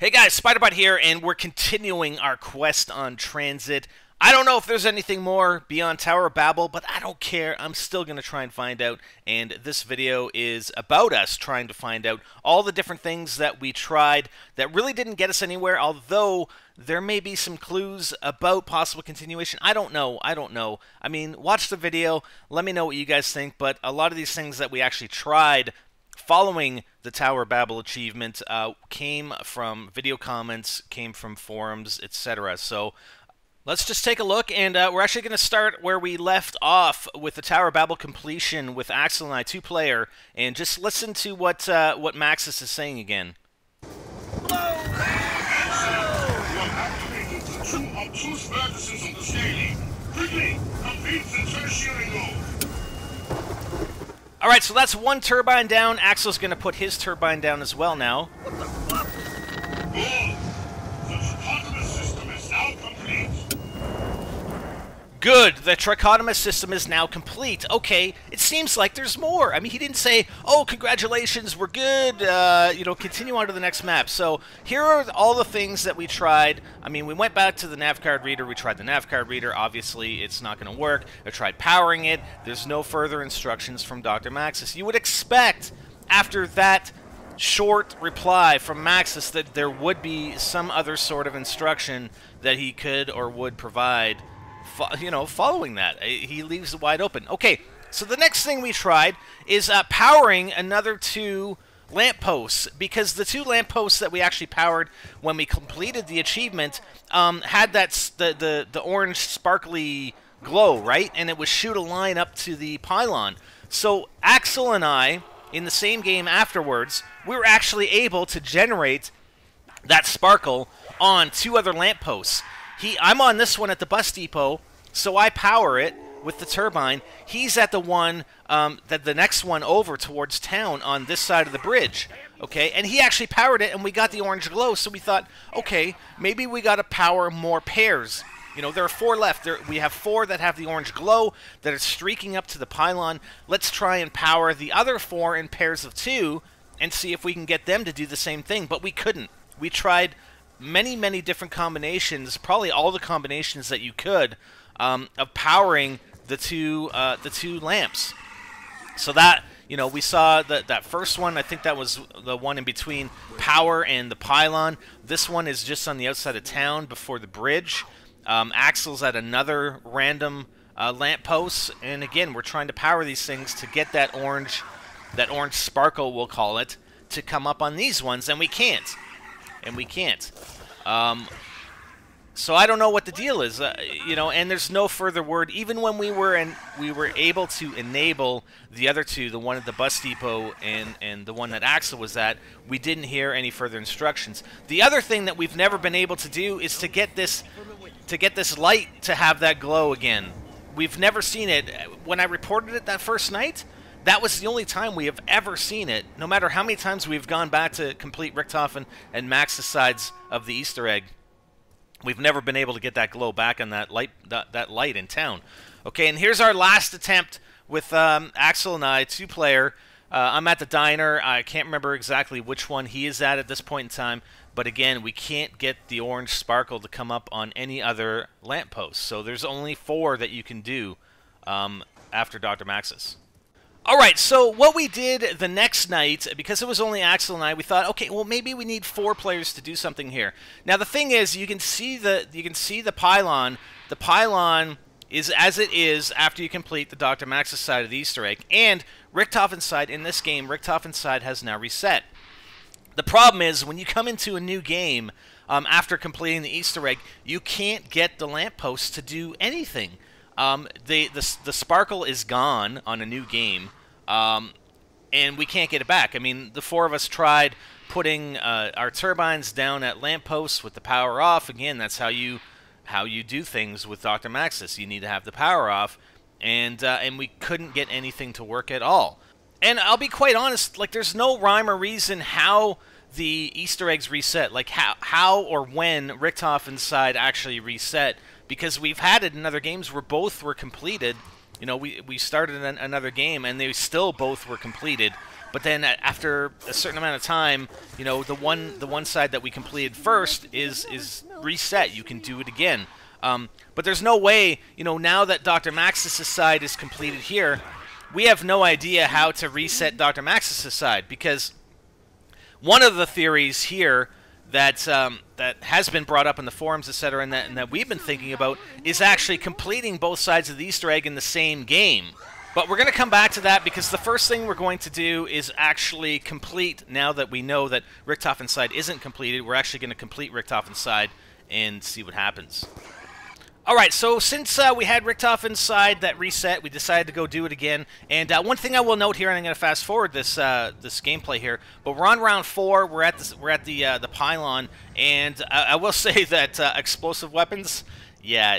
Hey guys, Spiderbot here, and we're continuing our quest on Transit. I don't know if there's anything more beyond Tower of Babel, but I don't care. I'm still going to try and find out, and this video is about us trying to find out all the different things that we tried that really didn't get us anywhere, although there may be some clues about possible continuation. I don't know. I mean, watch the video, let me know what you guys think, but a lot of these things that we actually tried following the Tower of Babel achievement came from video comments, came from forums, etc. So let's just take a look, and we're actually going to start where we left off with the Tower of Babel completion with Axel and I, two-player, and just listen to what Maxis is saying again. Alright, so that's one turbine down. Axel's going to put his turbine down as well now. What the fuck? Good. The trichotomous system is now complete. Good. The trichotomous system is now complete. Okay, it seems like there's more. I mean, he didn't say, oh, congratulations, we're good, you know, continue on to the next map. So here are all the things that we tried. I mean, we went back to the nav card reader. We tried the nav card reader. Obviously, it's not going to work. I tried powering it. There's no further instructions from Dr. Maxis. You would expect, after that short reply from Maxis, that there would be some other sort of instruction that he could or would provide, you know, following that. He leaves it wide open. Okay, so the next thing we tried is powering another two lampposts, because the two lampposts that we actually powered when we completed the achievement had that the orange sparkly glow, right? And it would shoot a line up to the pylon. So Axel and I, in the same game afterwards, we were actually able to generate that sparkle on two other lampposts. I'm on this one at the bus depot, so I power it with the turbine. He's at the one, the next one over towards town on this side of the bridge, okay? And he actually powered it, and we got the orange glow, so we thought, okay, maybe we got to power more pairs. You know, there are four left. We have four that have the orange glow that are streaking up to the pylon. Let's try and power the other four in pairs of two and see if we can get them to do the same thing, but we couldn't. We tried many different combinations, probably all the combinations that you could, of powering the two lamps. So that, you know, we saw that first one. I think that was the one in between power and the pylon. This one is just on the outside of town before the bridge. Axel's at another random lamppost, and again, we're trying to power these things to get that orange sparkle, we'll call it, to come up on these ones, and we can't. So I don't know what the deal is, you know, and there's no further word. Even when we were able to enable the other two, the one at the bus depot and the one that Axel was at, we didn't hear any further instructions. The other thing that we've never been able to do is to get this light to have that glow again. We've never seen it. When I reported it that first night, that was the only time we have ever seen it, no matter how many times we've gone back to complete Richthofen and Max's sides of the Easter egg. We've never been able to get that glow back on that light in town. Okay, and here's our last attempt with Axel and I, two-player. I'm at the diner. I can't remember exactly which one he is at this point in time, but again, we can't get the orange sparkle to come up on any other lamppost. So there's only four that you can do after Dr. Maxis. Alright, so what we did the next night, because it was only Axel and I, we thought, okay, well, maybe we need four players to do something here. Now, the thing is, you can see the pylon. The pylon is as it is after you complete the Dr. Maxis side of the Easter egg. And Richthofen's side, in this game, Richthofen's side has now reset. The problem is, when you come into a new game, after completing the Easter egg, you can't get the lampposts to do anything. The sparkle is gone on a new game, and we can't get it back. I mean, the four of us tried putting our turbines down at lampposts with the power off. Again, that's how you do things with Dr. Maxis. You need to have the power off, and we couldn't get anything to work at all. And I'll be quite honest, like, there's no rhyme or reason how the Easter eggs reset, like how or when Richthofen's side actually reset, because we've had it in other games where both were completed. You know, we started another game and they still both were completed. But then after a certain amount of time, you know, the one side that we completed first is reset. You can do it again. But there's no way, you know, now that Dr. Maxis' side is completed here, we have no idea how to reset Dr. Maxis' side, because one of the theories here that that has been brought up in the forums, etc., and that we've been thinking about is actually completing both sides of the Easter egg in the same game. But we're going to come back to that, because the first thing we're going to do is actually complete, now that we know that Richtofen's side isn't completed, we're actually going to complete Richtofen's side and see what happens. Alright, so since we had Richtofen's side that reset, we decided to go do it again. And one thing I will note here, and I'm going to fast forward this this gameplay here, but we're on round 4. We're at the pylon, and I will say that explosive weapons, yeah,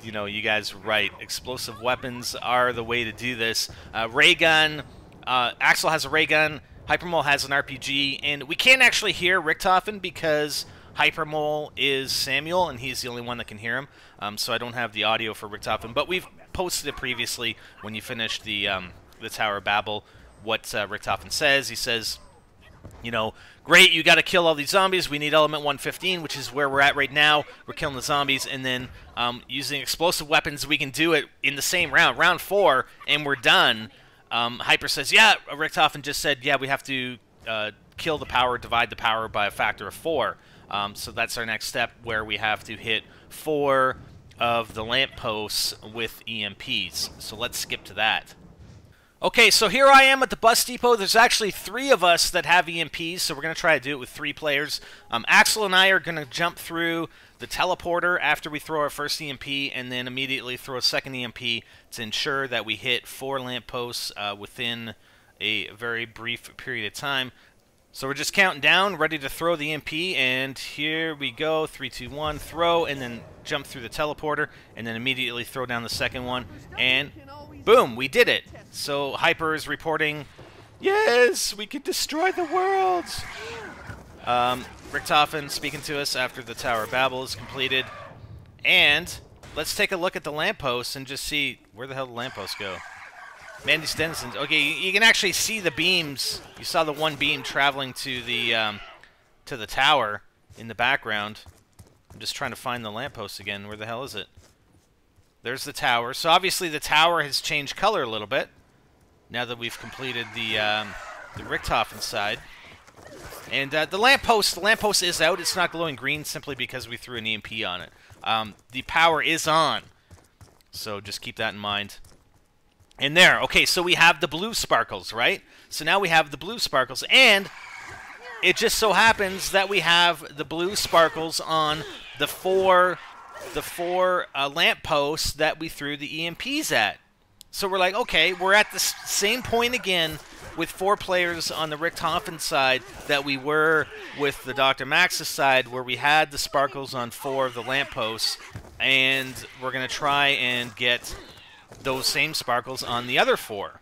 you know, you guys are right. Explosive weapons are the way to do this. Ray gun, Axel has a ray gun, Hypermole has an RPG, and we can't actually hear Richtofen because Hypermole is Samuel, and he's the only one that can hear him. So I don't have the audio for Richtofen, but we've posted it previously when you finish the Tower of Babel, what Richtofen says. He says, you know, great, you got to kill all these zombies. We need element 115, which is where we're at right now. We're killing the zombies, and then using explosive weapons, we can do it in the same round, round 4, and we're done. Hyper says, yeah, Richtofen just said, yeah, we have to kill the power, divide the power by a factor of 4. So that's our next step, where we have to hit 4 of the lampposts with EMPs. So let's skip to that. Okay, so here I am at the bus depot. There's actually 3 of us that have EMPs, so we're going to try to do it with 3 players. Axel and I are going to jump through the teleporter after we throw our first EMP, and then immediately throw a second EMP to ensure that we hit 4 lampposts within a very brief period of time. So we're just counting down, ready to throw the EMP, and here we go. 3, 2, 1, throw, and then jump through the teleporter, and then immediately throw down the second one, and boom, we did it. So Hyper is reporting, yes, we can destroy the world. Richtofen speaking to us after the Tower of Babel is completed, and let's take a look at the lampposts and just see where the hell the lampposts go. Mandy's denizens. Okay, you can actually see the beams. You saw the one beam traveling to the tower in the background. I'm just trying to find the lamppost again. Where the hell is it? There's the tower. So obviously the tower has changed color a little bit now that we've completed the Richtofen side. And the lamppost is out. It's not glowing green simply because we threw an EMP on it. The power is on, so just keep that in mind. And there, okay, so we have the blue sparkles, right? So now we have the blue sparkles, and it just so happens that we have the blue sparkles on the four lampposts that we threw the EMPs at. So we're like, okay, we're at the same point again with 4 players on the Richtofen side that we were with the Dr. Maxis side, where we had the sparkles on 4 of the lampposts, and we're going to try and get those same sparkles on the other 4.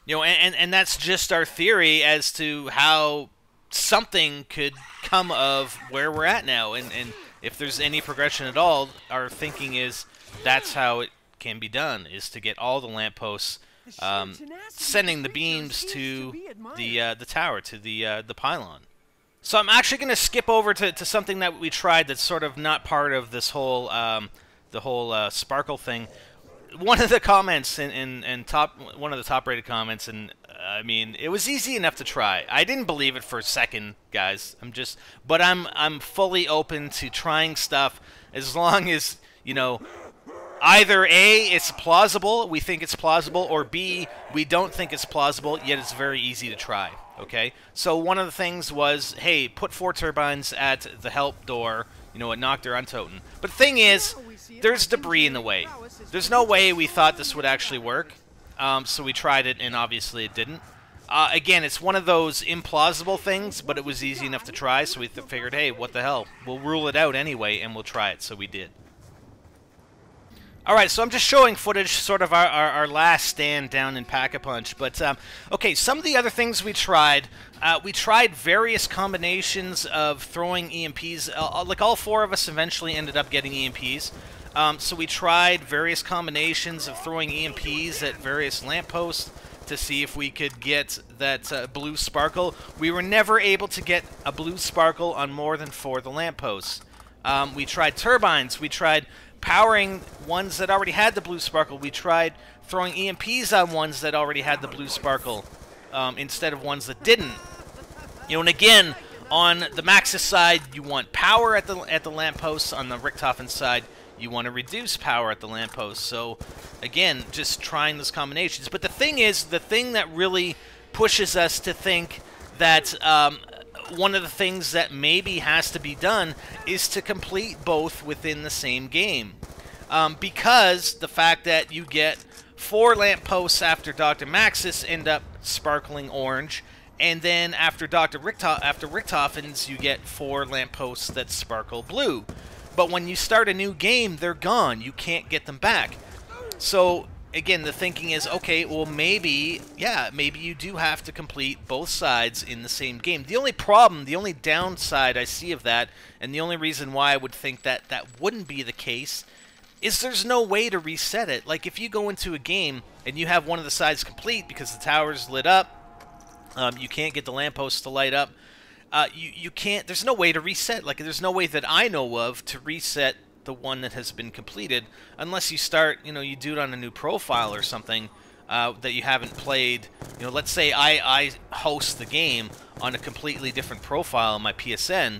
You know, and that's just our theory as to how something could come of where we're at now. And if there's any progression at all, our thinking is that's how it can be done, is to get all the lampposts, sending the beams to the tower, to the pylon. So I'm actually going to skip over to something that we tried that's sort of not part of this whole the whole sparkle thing. One of the comments one of the top-rated comments, and I mean, it was easy enough to try. I didn't believe it for a second, guys. But I'm fully open to trying stuff as long as, you know, either A, it's plausible, we think it's plausible, or B, we don't think it's plausible, yet it's very easy to try. Okay? So one of the things was, hey, put 4 turbines at the help door, you know, at Noctur Untoten. But the thing is, there's debris in the way. There's no way we thought this would actually work. So we tried it, and obviously it didn't. Again, it's one of those implausible things, but it was easy enough to try, so we figured, hey, what the hell? We'll rule it out anyway, and we'll try it, so we did. Alright, so I'm just showing footage, sort of our last stand down in Pack-a-Punch. But, okay, some of the other things we tried various combinations of throwing EMPs. Like, all 4 of us eventually ended up getting EMPs. So we tried various combinations of throwing EMPs at various lampposts. to see if we could get that blue sparkle. We were never able to get a blue sparkle on more than 4 of the lampposts. We tried turbines. We tried powering ones that already had the blue sparkle. We tried throwing EMPs on ones that already had the blue sparkle instead of ones that didn't. You know, and again, on the Maxis side, you want power at the lampposts. On the Richthofen side, you want to reduce power at the lampposts. So, again, just trying those combinations. But the thing is, the thing that really pushes us to think that one of the things that maybe has to be done is to complete both within the same game. Because the fact that you get 4 lampposts after Dr. Maxis end up sparkling orange, and then after Richthofen's, you get 4 lampposts that sparkle blue. But when you start a new game, they're gone. You can't get them back. So, again, the thinking is, okay, well, maybe, yeah, maybe you do have to complete both sides in the same game. The only problem, the only downside I see of that, and the only reason why I would think that that wouldn't be the case, is there's no way to reset it. Like, if you go into a game and you have one of the sides complete because the tower's lit up, you can't get the lampposts to light up. You can't. There's no way to reset. Like, there's no way that I know of to reset the one that has been completed, unless you start. You know, you do it on a new profile or something that you haven't played. You know, let's say I host the game on a completely different profile on my PSN.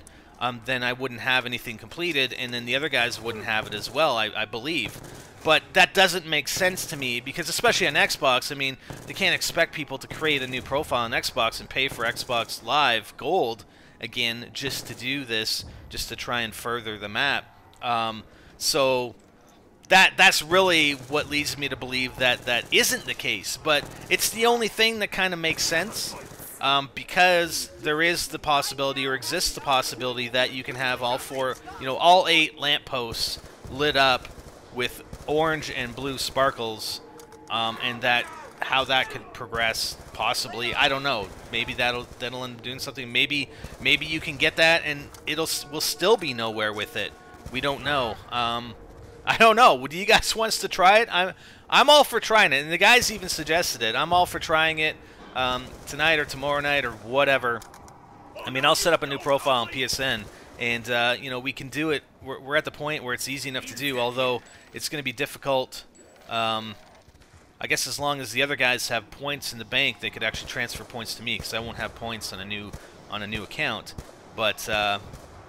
Then I wouldn't have anything completed, and then the other guys wouldn't have it as well, I believe. But that doesn't make sense to me, because especially on Xbox, I mean, they can't expect people to create a new profile on Xbox and pay for Xbox Live Gold, again, just to do this, just to try and further the map. So that's really what leads me to believe that that isn't the case. But it's the only thing that kind of makes sense. Because there is the possibility, or exists the possibility, that you can have all 4, you know, all 8 lampposts lit up with orange and blue sparkles, and that how that could progress, possibly. I don't know. Maybe that'll end up doing something. Maybe you can get that, and we'll still be nowhere with it. We don't know. I don't know. Do you guys want us to try it? I'm all for trying it, and the guys even suggested it. I'm all for trying it. Tonight or tomorrow night or whatever. I mean, I'll set up a new profile on PSN, and you know, we can do it. We're at the point where it's easy enough to do, although it's going to be difficult. I guess as long as the other guys have points in the bank, they could actually transfer points to me, because I won't have points on a new account. But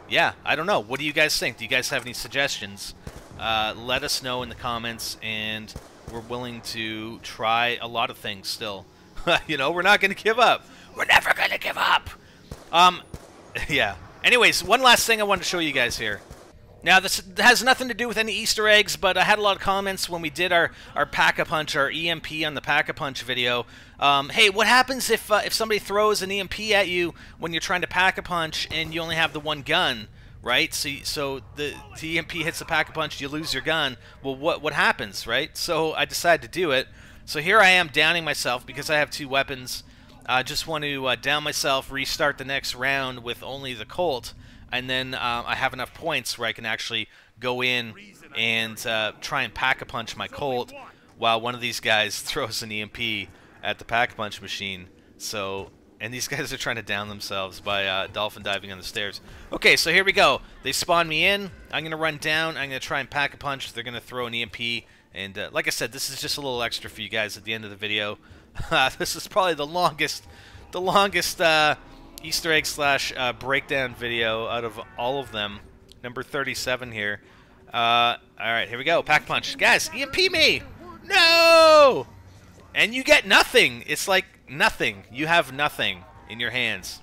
yeah, I don't know. What do you guys think? Do you guys have any suggestions? Let us know in the comments, and we're willing to try a lot of things still. You know, we're not going to give up. We're never going to give up. Yeah. Anyways, one last thing I wanted to show you guys here. Now, this has nothing to do with any Easter eggs, but I had a lot of comments when we did our Pack-a-Punch, our EMP on the Pack-a-Punch video. Hey, what happens if somebody throws an EMP at you when you're trying to Pack-a-Punch and you only have the one gun, right? So the EMP hits the Pack-a-Punch, you lose your gun. Well, what happens, right? So I decided to do it. So here I am downing myself because I have 2 weapons. I just want to down myself, restart the next round with only the Colt, and then I have enough points where I can actually go in and try and Pack-a-Punch my Colt while one of these guys throws an EMP at the Pack-a-Punch machine. So, and these guys are trying to down themselves by dolphin diving on the stairs. Okay, so here we go. They spawn me in. I'm going to run down. I'm going to try and Pack-a-Punch. They're going to throw an EMP. And like I said, this is just a little extra for you guys at the end of the video. This is probably the longest Easter egg / breakdown video out of all of them. Number 37 here. All right, here we go. Pack punch, guys. EMP me! No! And you get nothing. It's like nothing. You have nothing in your hands.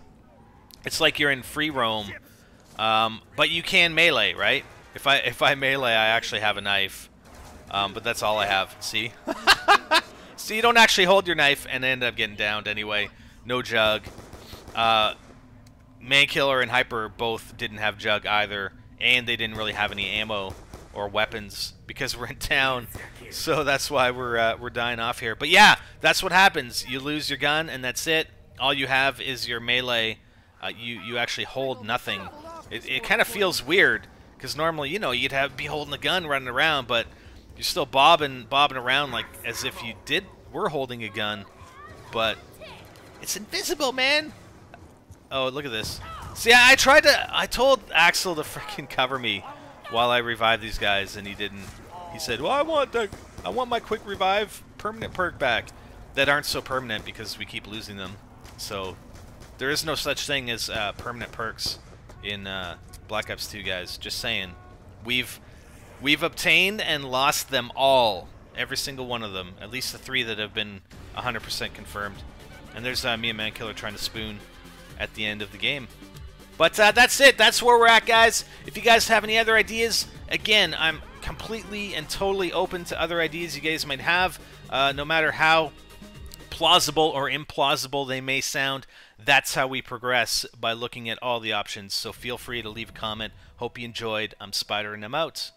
It's like you're in free roam, but you can melee, right? If I melee, I actually have a knife. But that's all I have. See? So you don't actually hold your knife and end up getting downed anyway. No jug. Mankiller and Hyper both didn't have jug either, and they didn't really have any ammo or weapons because we're in town. So that's why we're dying off here. But yeah, that's what happens. You lose your gun and that's it. All you have is your melee. You actually hold nothing. It kind of feels weird because normally, you know, you'd be holding a gun running around, but you're still bobbing around like as if you were holding a gun. but it's invisible, man. Oh, look at this. See, I told Axel to freaking cover me while I revive these guys, and he didn't. He said, well, I want my quick revive permanent perk back. That aren't so permanent because we keep losing them. So there is no such thing as permanent perks in Black Ops 2, guys. Just saying. We've obtained and lost them all. Every single one of them. At least the 3 that have been 100% confirmed. And there's me and Mankiller trying to spoon at the end of the game. But that's it. That's where we're at, guys. If you guys have any other ideas, again, I'm completely and totally open to other ideas you guys might have. No matter how plausible or implausible they may sound, that's how we progress, by looking at all the options. So feel free to leave a comment. Hope you enjoyed. I'm Spider and I'm out.